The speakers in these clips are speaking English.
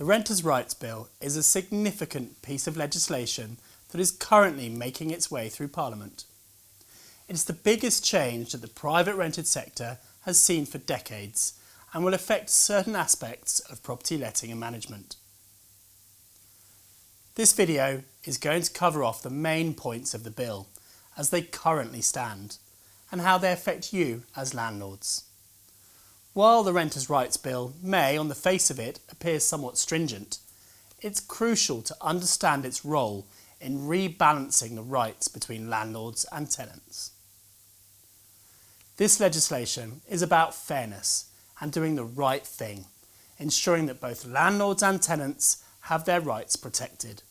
The Renters' Rights Bill is a significant piece of legislation that is currently making its way through Parliament. It's the biggest change that the private rented sector has seen for decades and will affect certain aspects of property letting and management. This video is going to cover off the main points of the bill as they currently stand and how they affect you as landlords. While the Renters' Rights Bill may, on the face of it, appear somewhat stringent, it's crucial to understand its role in rebalancing the rights between landlords and tenants. This legislation is about fairness and doing the right thing, ensuring that both landlords and tenants have their rights protected,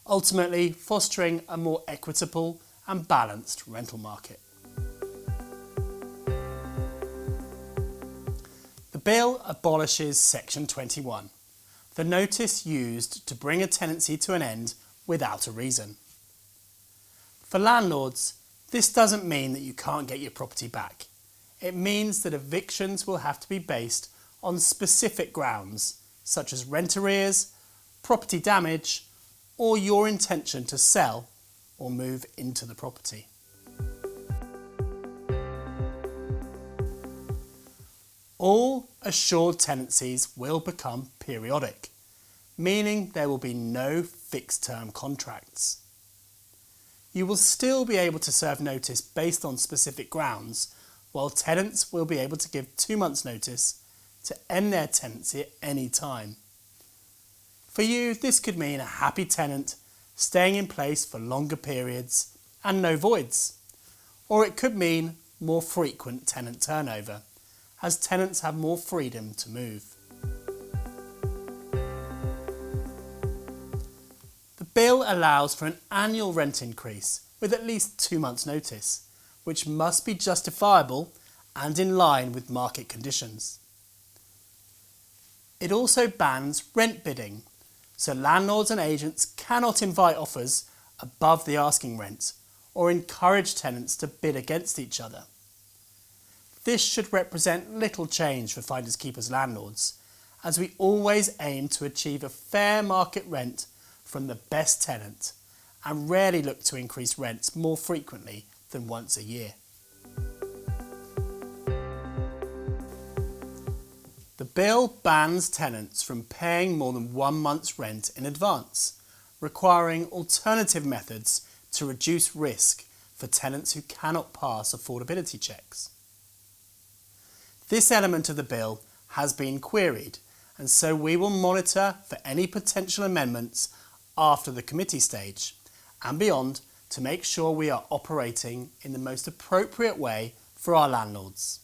ultimately fostering a more equitable and balanced rental market. The bill abolishes Section 21, the notice used to bring a tenancy to an end without a reason. For landlords, this doesn't mean that you can't get your property back. It means that evictions will have to be based on specific grounds, such as rent arrears, property damage, or your intention to sell or move into the property. All assured tenancies will become periodic, meaning there will be no fixed-term contracts. You will still be able to serve notice based on specific grounds, while tenants will be able to give 2 months' notice to end their tenancy at any time. For you, this could mean a happy tenant staying in place for longer periods and no voids, or it could mean more frequent tenant turnover, as tenants have more freedom to move. The bill allows for an annual rent increase with at least 2 months' notice, which must be justifiable and in line with market conditions. It also bans rent bidding, so landlords and agents cannot invite offers above the asking rent or encourage tenants to bid against each other. This should represent little change for finders keepers landlords, as we always aim to achieve a fair market rent from the best tenant and rarely look to increase rents more frequently than once a year. The bill bans tenants from paying more than 1 month's rent in advance, requiring alternative methods to reduce risk for tenants who cannot pass affordability checks. This element of the bill has been queried, and so we will monitor for any potential amendments after the committee stage and beyond to make sure we are operating in the most appropriate way for our landlords.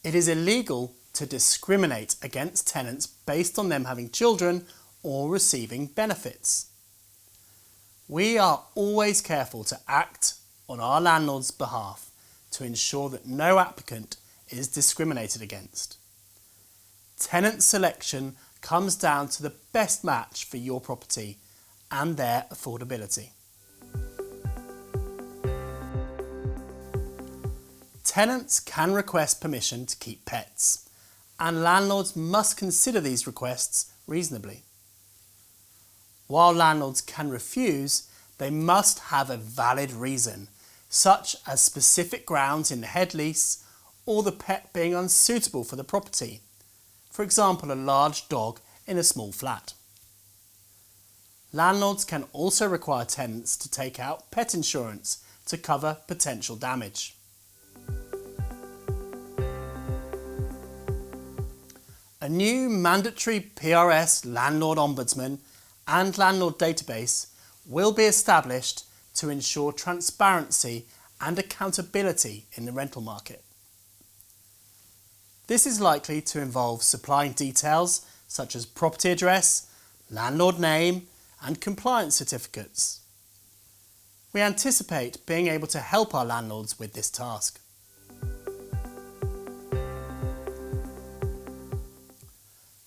It is illegal to discriminate against tenants based on them having children or receiving benefits. We are always careful to act on our landlord's behalf to ensure that no applicant is discriminated against. Tenant selection comes down to the best match for your property and their affordability. Tenants can request permission to keep pets, and landlords must consider these requests reasonably. While landlords can refuse, they must have a valid reason, such as specific grounds in the head lease or the pet being unsuitable for the property, for example a large dog in a small flat. Landlords can also require tenants to take out pet insurance to cover potential damage. A new mandatory PRS Landlord Ombudsman and Landlord Database will be established to ensure transparency and accountability in the rental market. This is likely to involve supplying details such as property address, landlord name, and compliance certificates. We anticipate being able to help our landlords with this task.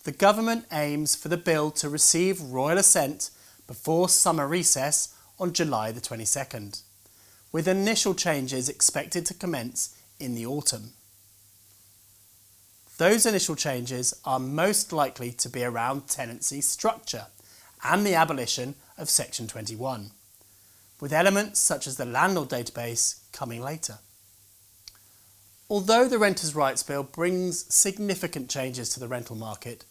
The government aims for the bill to receive royal assent before summer recess on July the 22nd, with initial changes expected to commence in the autumn. Those initial changes are most likely to be around tenancy structure and the abolition of Section 21, with elements such as the Landlord database coming later. Although the Renters' Rights Bill brings significant changes to the rental market,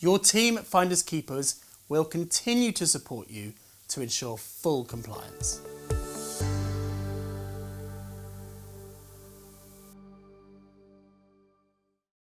your team at Finders Keepers will continue to support you to ensure full compliance.